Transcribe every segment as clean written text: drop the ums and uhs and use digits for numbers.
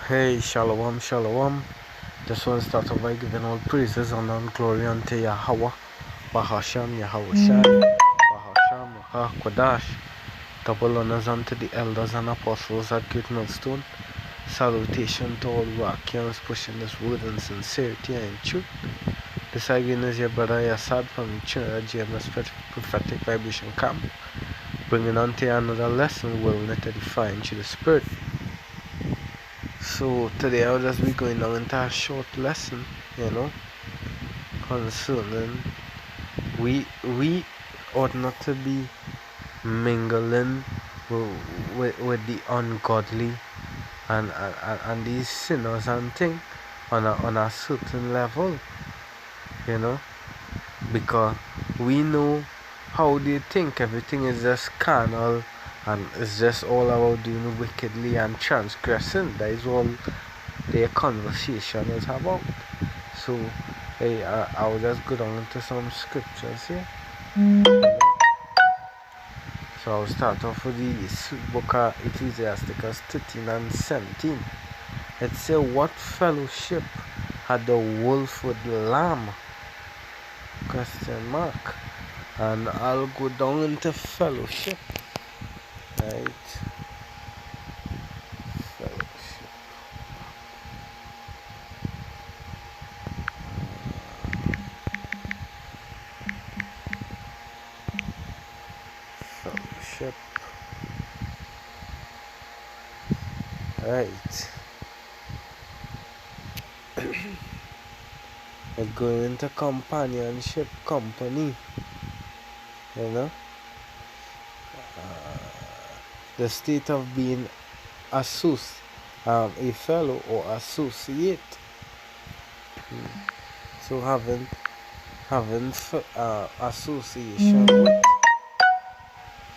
Hey, Shalom, Shalom. Just want to start off by giving all praises, honor, and glory unto Yahweh, Bahasham, Yahushai, Bahasham, Kodash. Double honors unto the elders and apostles at Great Millstone. Salutation to all Wakians pushing this word in sincerity and truth. This again is your brother Yasad from Trinidad GMS Prophetic Vibration Camp, bringing unto you another lesson willing to edify into the Spirit. So today I'll just be going down into a short lesson, concerning we ought not to be mingling with the ungodly and these sinners and things on a certain level, because we know how they think everything is just carnal and it's just all about doing wickedly and transgressing. That is all their conversation is about. So hey, I'll just go down into some scriptures here. So I'll start off with the book of Ecclesiasticus 13 and 17. It says, what fellowship had the wolf with the lamb? Question mark. And I'll go down into fellowship. Right? Fellowship. Fellowship. Right. It's going into companionship, company. The state of being a fellow or associate. So having association with.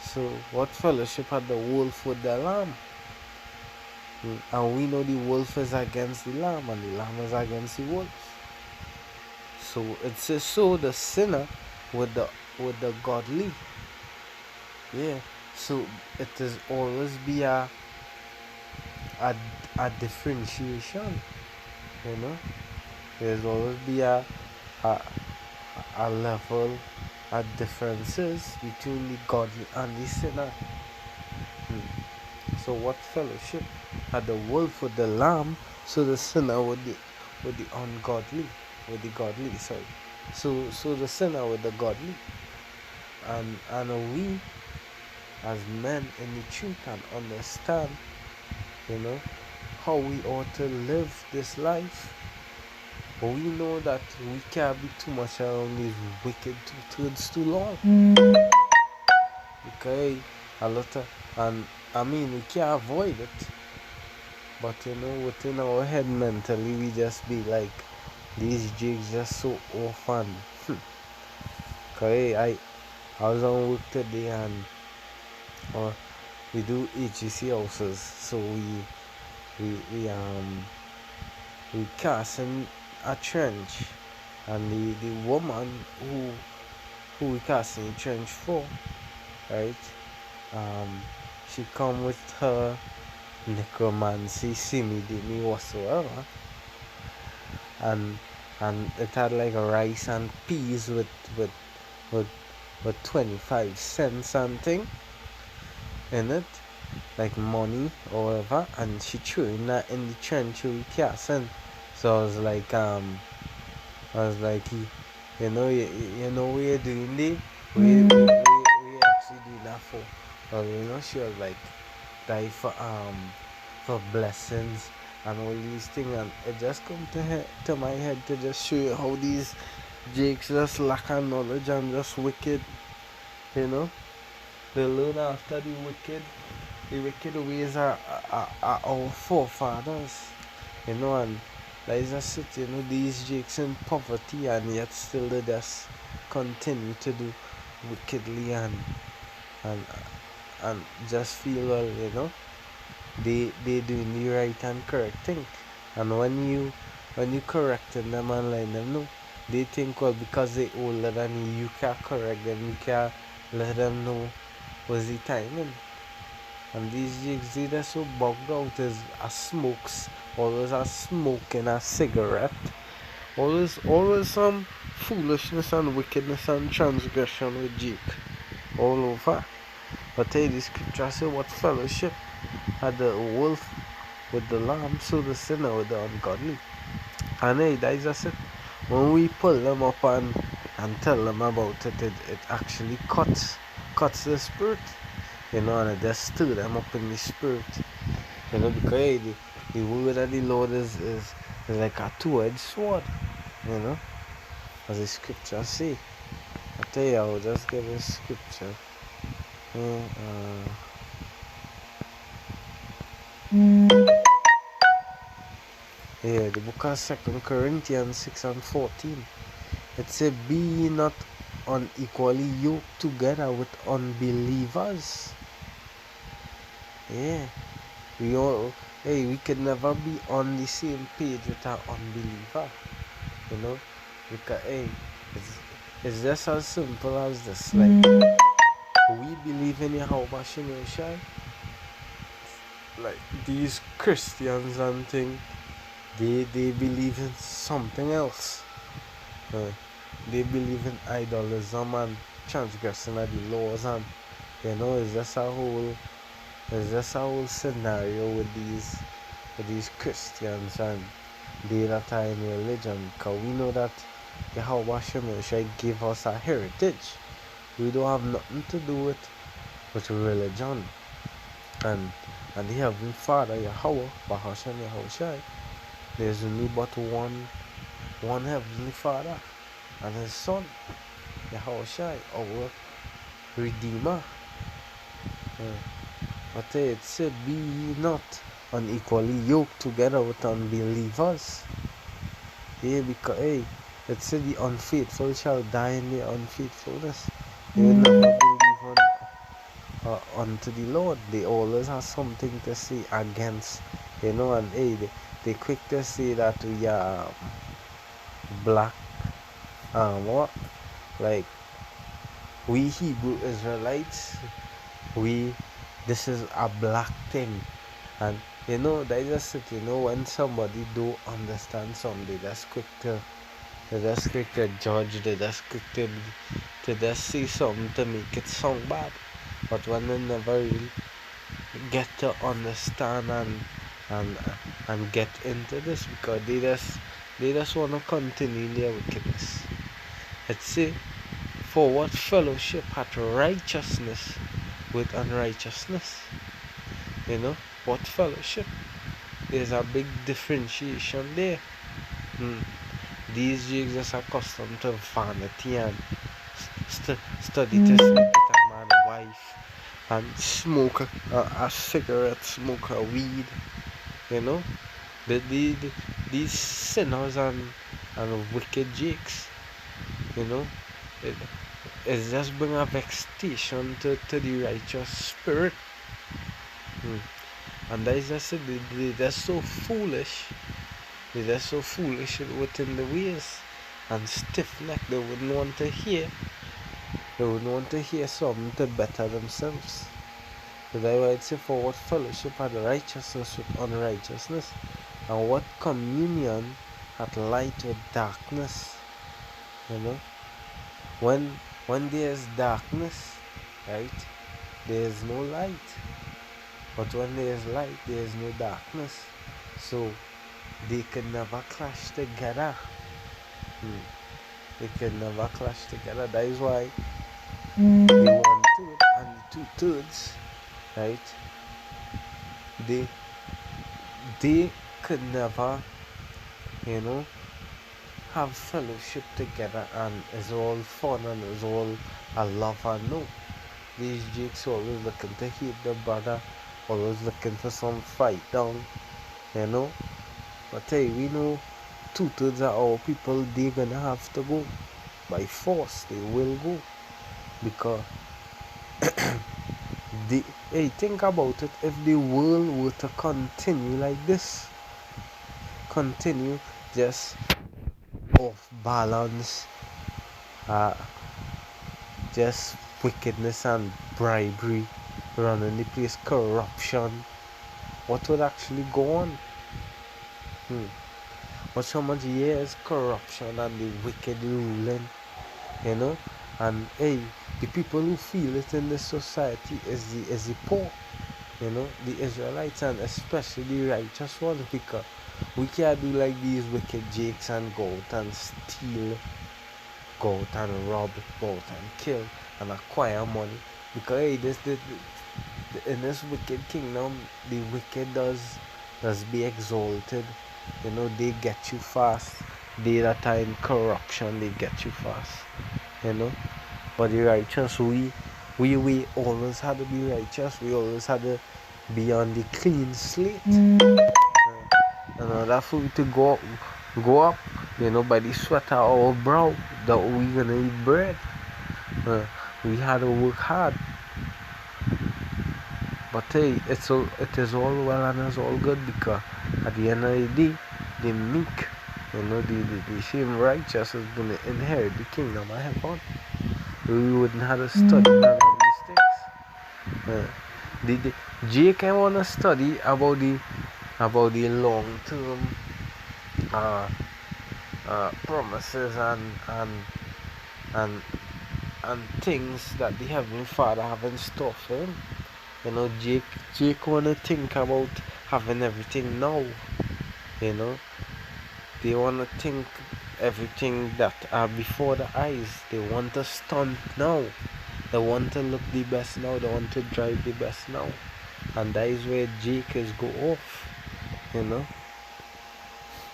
So what fellowship had the wolf with the lamb? And we know the wolf is against the lamb and the lamb is against the wolf. So it says, so the sinner with the godly. Yeah. So it is always be a differentiation. There's always be a level of differences between the godly and the sinner. So what fellowship had the wolf with the lamb? So the sinner with the ungodly, with the godly. Sorry. So the sinner with the godly, and we as men in the truth and understand, how we ought to live this life. But we know that we can't be too much around these wicked two-thirds too long. Okay, a lot of, and I mean we can't avoid it. But within our head mentally we just be like, these jigs just so often. Okay, I was on work today and we do HEC houses, so we cast in a trench, and the woman who we casting a trench for, right? She come with her necromancy, simi-dimi whatsoever, and it had like rice and peas with 25 cents something in it, like money or whatever, and she threw that in the trench we casting. So I was like, you know what you're doing there? We actually doing that for. She was like, die for blessings and all these things, and it just come to my head to just show you how these jakes just lack of knowledge and just wicked. They learn after the wicked ways are our forefathers, and that is just it, these jakes in poverty, and yet still they just continue to do wickedly and just feel, well, they doing the right and correct thing. And when you correcting them and letting them know, they think, well, because they older than you can correct them, you can let them know what's the timing. And these jigs, they are so bugged out as a smokes always a smoking a cigarette, always some foolishness and wickedness and transgression with Jake all over. But hey, the scripture say what fellowship had the wolf with the lamb, so the sinner with the ungodly. And hey, that is just it. When we pull them up and tell them about it, it actually cuts the spirit, and it just stir them up in the spirit, because hey, the word of the Lord is like a two-edged sword, as the scripture say. I tell you, I'll just give a scripture. The book of 2 Corinthians 6 and 14. It says, be ye not unequally yoked together with unbelievers. Yeah. We can never be on the same page with an unbeliever. Because it's just as simple as this. Like, we believe in Yahweh Shem Shai. Like these Christians and things, they believe in something else. They believe in idolism and transgressing of the laws, and it's just a whole scenario with these Christians and they that are in religion, because we know that Yahweh Shem Shai gave us a heritage. We don't have nothing to do with religion. And the Heavenly Father, Yahweh, Bahashem Yahushai, there's only but one Heavenly Father, and His Son, Yahushai, our Redeemer. But it said, be ye not unequally yoked together with unbelievers. Because it said the unfaithful shall die in their unfaithfulness. They will never believe unto the Lord. They always have something to say against, and they quick to say that we are black, what? Like, we Hebrew Israelites, this is a black thing. And that is just it, when somebody don't understand something, they just quick to judge, they just quick to just say something to make it sound bad. But when they never really get to understand and get into this, because they just want to continue in their wickedness. Let's say, for what fellowship hath righteousness with unrighteousness? What fellowship? There's a big differentiation there. These Jews are accustomed to vanity and study to sleep with a man's wife and smoke a cigarette, smoke a weed. These sinners and wicked jakes, it's just bring a vexation to the righteous spirit. And that is just it. They're so foolish. They're so foolish within the ways and stiff-necked. They wouldn't want to hear. They wouldn't want to hear something to better themselves. So that's why I'd say, for what fellowship had righteousness with unrighteousness, and what communion had light with darkness? When there's darkness, right, there's no light. But when there's light, there's no darkness. So they can never clash together. They can never clash together. That is why the 1/3 and the 2/3, right? They could never, have fellowship together, and it's all fun and it's all a love. And no, these jakes always looking to hate the brother, always looking for some fight down, But hey, we know 2/3 of our people, they're gonna have to go by force. They will go, because think about it. If the world were to continue like this, continue just off balance, just wickedness and bribery running the place, corruption, what would actually go on? But so much years corruption and the wicked ruling, you know, and hey, the people who feel it in this society is the poor, you know, the Israelites, and especially the righteous ones, because we can't do like these wicked jakes and go out and steal, go out and rob, go out and kill and acquire money. Because hey, in this wicked kingdom, the wicked does be exalted. You know, they get you fast. They that are in corruption, they get you fast. You know, but the righteous, we always had to be righteous. We always had to be on the clean slate. In order for we to go up, you know, by the sweat of our brow, that we gonna eat bread. We had to work hard. But hey, it is all well and it's all good, because at the end of the day, the meek, you know, the same righteous is going to inherit the kingdom of heaven. We wouldn't have to study none of these things. Jake, I want to study about the long term promises and and things that the Heavenly Father have in store for him. You know, Jake wanna think about having everything now. You know, they wanna think everything that are before the eyes. They want to stunt now. They want to look the best now. They want to drive the best now, and that is where Jake is go off. You know,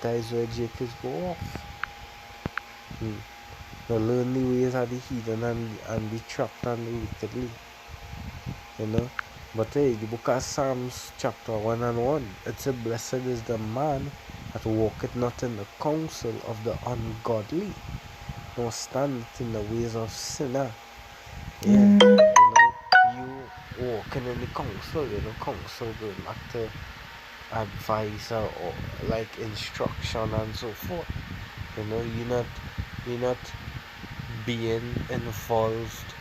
that is where Jake is go off. The lonely ways are the hidden and the trapped and the wickedly. You know. But hey, the book of Psalms chapter 1 and 1, it said, "Blessed is the man that walketh not in the counsel of the ungodly, nor standeth in the ways of sinner." Yeah, you know, you walking in the counsel, you know, counsel going back to advice or like instruction and so forth. You know, you're not being involved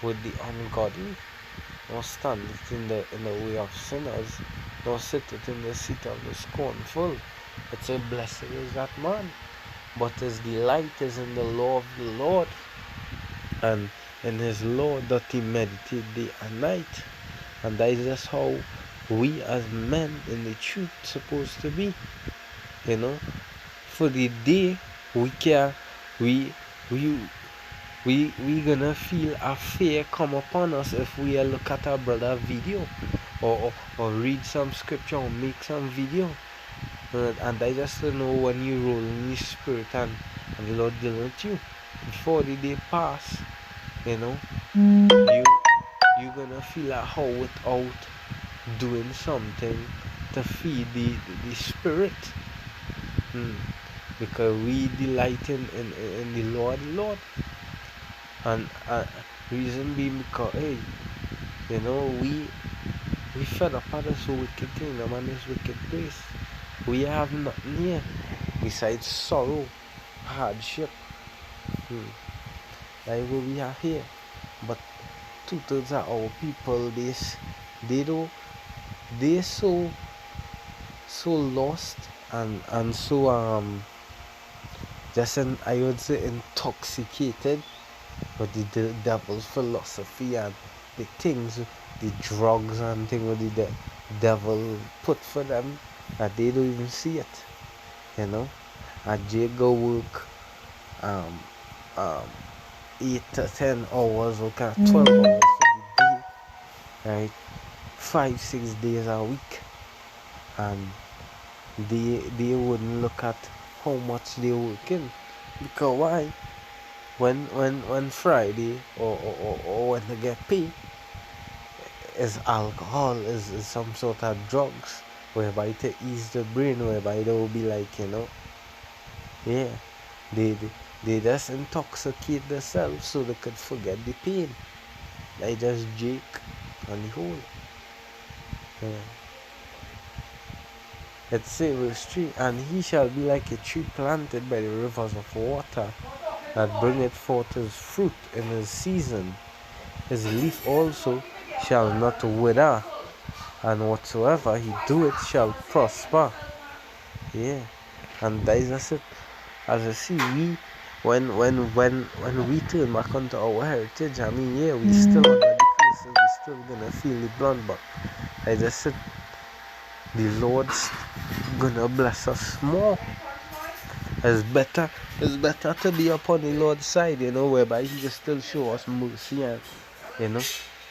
with the ungodly, nor standeth in the way of sinners, nor sitteth in the seat of the scornful. It says, "Blessed is that man, but his delight is in the law of the Lord, and in his law doth he meditate day and night." And that is just how we as men in the truth supposed to be. You know, for the day we can we we we gonna feel a fear come upon us if we look at our brother video, or read some scripture or make some video, and I just don't know when you roll in the spirit and the Lord deal with you before the day pass. You know, you gonna feel like how without doing something to feed the spirit. Because we delight in the Lord. And reason being because, hey, you know, we fed up at this wicked kingdom and this wicked place. We have nothing here besides sorrow, hardship. That's what we have here. But 2/3 of our people, they so lost and so just I would say intoxicated with the devil's philosophy and the things, the drugs and things with the devil put for them, that they don't even see it. You know, and they go work um um 8 to 10 hours, okay, 12 hours for the day, right? 5 6 days a week, and they wouldn't look at how much they're working, because why? When Friday or when they get paid, is alcohol, is some sort of drugs, whereby to ease the brain, whereby they will be like, you know, yeah, they just intoxicate themselves so they could forget the pain. They just Jake on the whole. Yeah. Let's say verse 3, "And he shall be like a tree planted by the rivers of water, that bringeth forth his fruit in his season. His leaf also shall not wither, and whatsoever he doeth shall prosper." Yeah, and that is just it. As I see, we when we turn back onto our heritage, I mean, yeah, we still under the curses, we still gonna feel the blunt, but I just said the Lord's gonna bless us more. It's better to be upon the Lord's side, whereby He can still show us mercy, and you know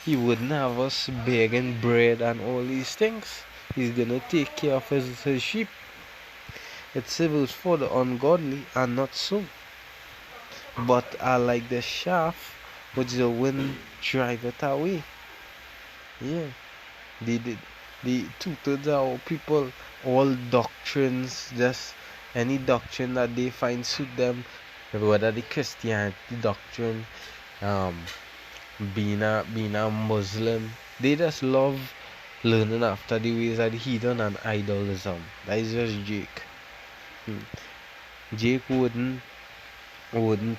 He wouldn't have us begging bread and all these things. He's gonna take care of his sheep. It civils for the ungodly and not so. But I like the shaft which the wind driveth away. Yeah. The two-thirds of our people, all doctrines, just any doctrine that they find suit them, whether the Christianity doctrine, um, being a Muslim, they just love learning after the ways of the heathen and idolism. That is just Jake. Jake wouldn't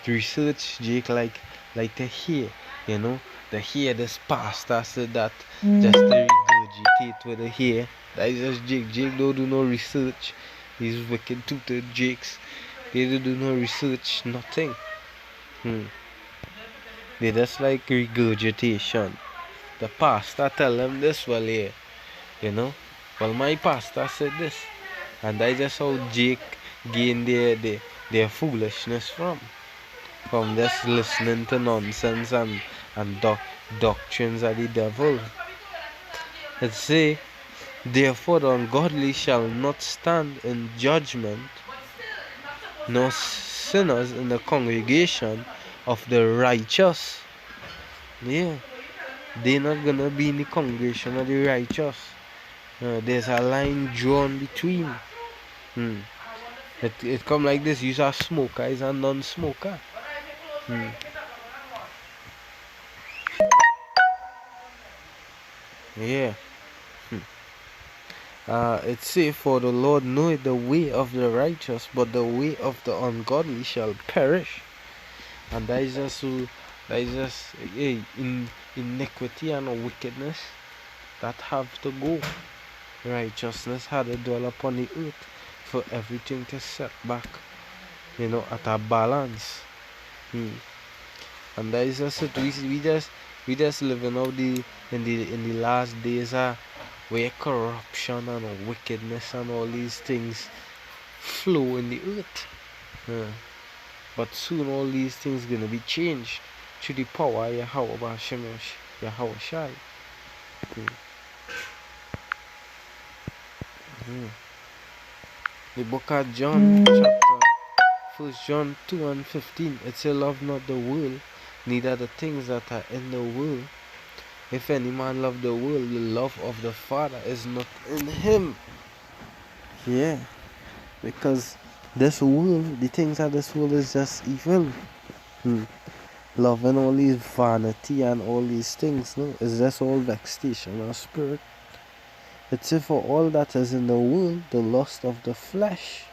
research. Jake like to hear, to hear this pastor said that, just to regurgitate with the hear. That is just Jake. Jake don't do no research. These wicked tutor Jakes, they don't do no research, nothing. They just like regurgitation. The pastor tell them this, well, here, well, my pastor said this, and that is just how Jake gained their foolishness from just listening to nonsense and doctrines of the devil. It say, therefore the ungodly shall not stand in judgment, nor sinners in the congregation of the righteous. Yeah, they're not gonna be in the congregation of the righteous. There's a line drawn between. It come like this: you are a smoker, is a non-smoker. Yeah. It say, for the Lord knoweth the way of the righteous, but the way of the ungodly shall perish. And that is just in iniquity and wickedness that have to go. Righteousness had to dwell upon the earth for everything to set back, at a balance. And that is just it. We just living out in the last days where corruption and wickedness and all these things flow in the earth. But soon all these things gonna be changed through the power of Yahweh Bashemesh, Yahweh Shai. The book of John, chapter 1 John 2 and 15, it says, love not the world, neither the things that are in the world. If any man love the world, the love of the Father is not in him. Yeah, because this world, the things of this world is just evil. Loving all these vanity and all these things, no, is just all vexation of spirit. It's if for all that is in the world, the lust of the flesh,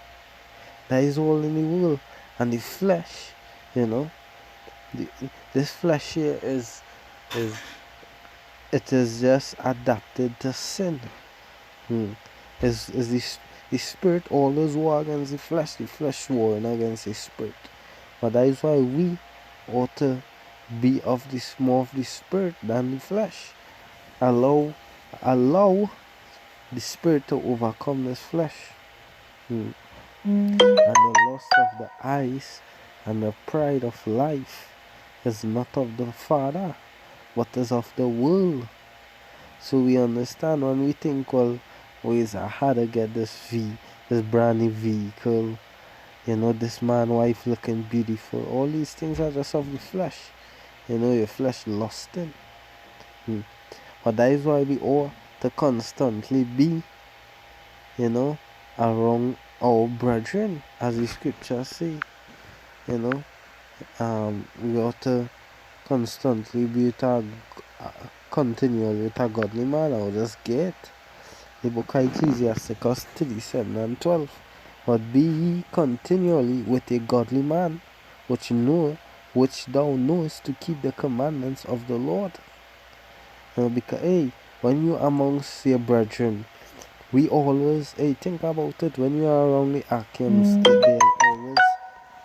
that is all in the world. And the flesh, this flesh here it is just adapted to sin. Is the spirit always war against the flesh warring against the spirit. But that is why we ought to be more of the spirit than the flesh. Allow the spirit to overcome this flesh. And the lust of the eyes and the pride of life is not of the Father, but is of the world. So we understand when we think, well, ways I had to get this brand new vehicle, this man wife looking beautiful. All these things are just of the flesh. Your flesh lusting. But that is why we ought to constantly be, around our brethren, as the scriptures say. We ought to constantly be continually with a godly man. I'll just get the book of Ecclesiasticus 37 and 12. But be ye continually with a godly man, which thou knowest to keep the commandments of the Lord. Because when you amongst your brethren, we always, hey, think about it, when you are around the Akims, there's always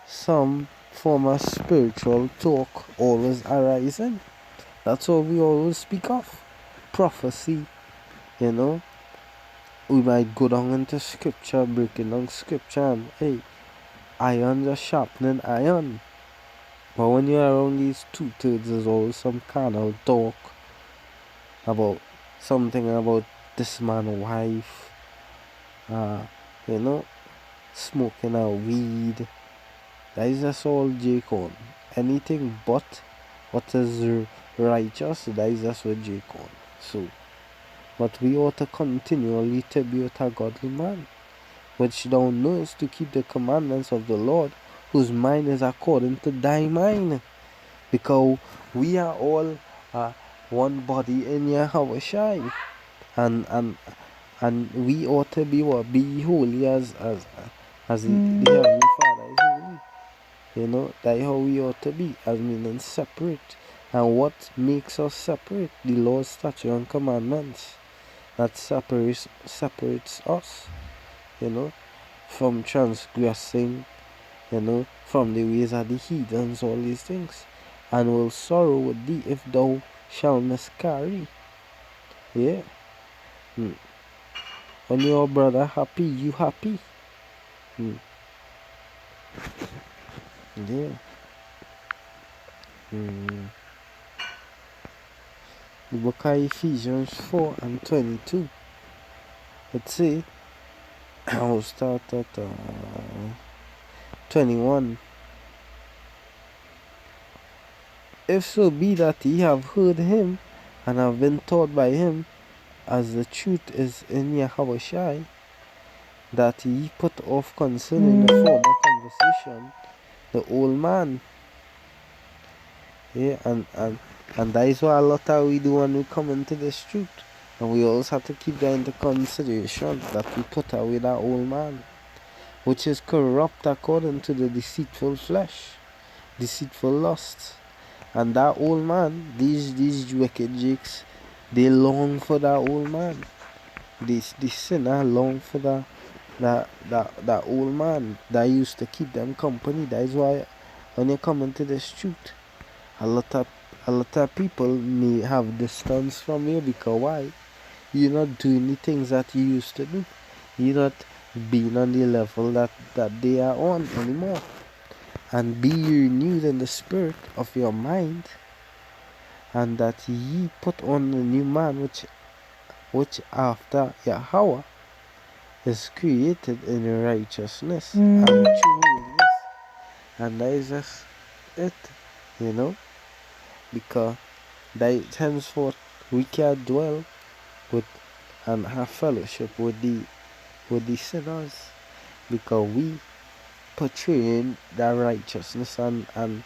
some form of spiritual talk always arising. That's what we always speak of. Prophecy, you know. We might go down into scripture, breaking down scripture, and hey, iron just sharpening iron. But when you're around these two-thirds, there's always some kind of talk about something about this man's wife, you know, smoking a weed. That is just all Jake on. Anything but what is righteous, that is just what Jake on. So, but we ought to continually to be with a godly man, which thou knowest to keep the commandments of the Lord, whose mind is according to thy mind. Because we are all one body in Yahweh, and we ought to be what? Be holy as the Heavenly Father is holy. You know, that's how we ought to be, as meaning separate. And what makes us separate? The Lord's statute and commandments. That separates us, you know, from transgressing, you know, from the ways of the heathens, all these things. And will sorrow with thee if thou shalt miscarry. Yeah. When your brother happy, you happy. Yeah. The book of Ephesians 4 and 22. Let's see. I will start at 21. If so be that ye have heard him, and have been taught by him, as the truth is in Yahweh, that ye put off concerning the former conversation, the old man. Yeah, and that is what a lot of we do when we come into this truth. And we always have to keep that into consideration, that we put away that old man, which is corrupt according to the deceitful flesh, deceitful lusts. And that old man, these wicked jakes, they long for that old man. The sinner long for that old man that used to keep them company. That is why when you come into this truth, a lot of people may have distance from you, because why? You're not doing the things that you used to do. You're not being on the level that they are on anymore. And be renewed in the spirit of your mind, and that ye put on the new man, which after Yahweh is created in righteousness and true holiness. And that is just it, you know, because that henceforth we can dwell with and have fellowship with the sinners, because we portraying that righteousness and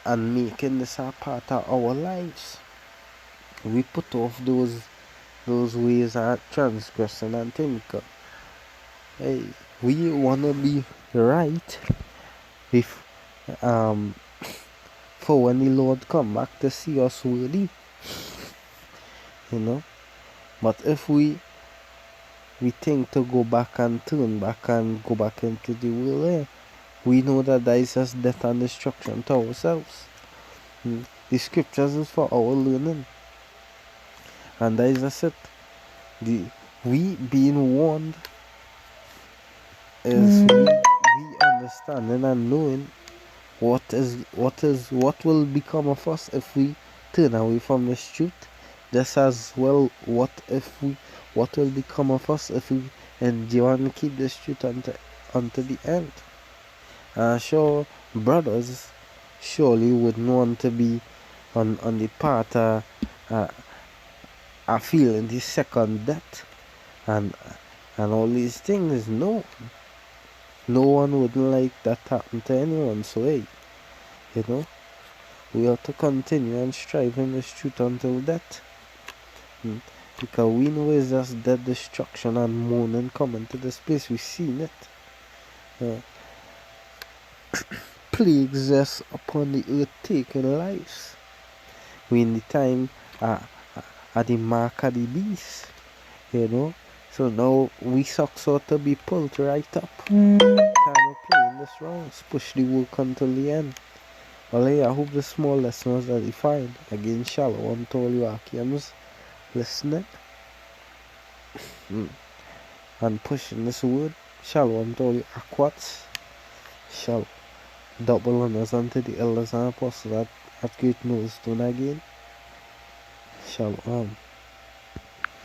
making this a part of our lives. We put off those ways of transgressing and think, hey, we wanna be right if for when the Lord come back to see us worthy, you know. But if we think to go back and turn back and go back into the world, we know that is just death and destruction to ourselves. The scriptures is for our learning, and that is just it. We being warned is we understanding and knowing what will become of us if we turn away from this truth. Just as well, what will become of us if we endure and keep this truth unto the end. Sure, brothers surely wouldn't want to be on the part feeling the second death and all these things. No one wouldn't like that happen to anyone. So hey, you know, we have to continue and strive in this truth until death. Because we know it's just death, destruction and mourning coming to this place. We've seen it. Plagues just upon the earth taking lives. We in the time at the mark of the beast, you know. So now we socks ought to be pulled right up. Time of playing this rounds. Push the work until the end. Well, hey, I hope the small lesson was edified. Again, shalom to all you Akians listening and pushing this word. Shalom to all you Aquats. Shalom. Double honors unto the elders and apostles at Great Millstone again. Shalom.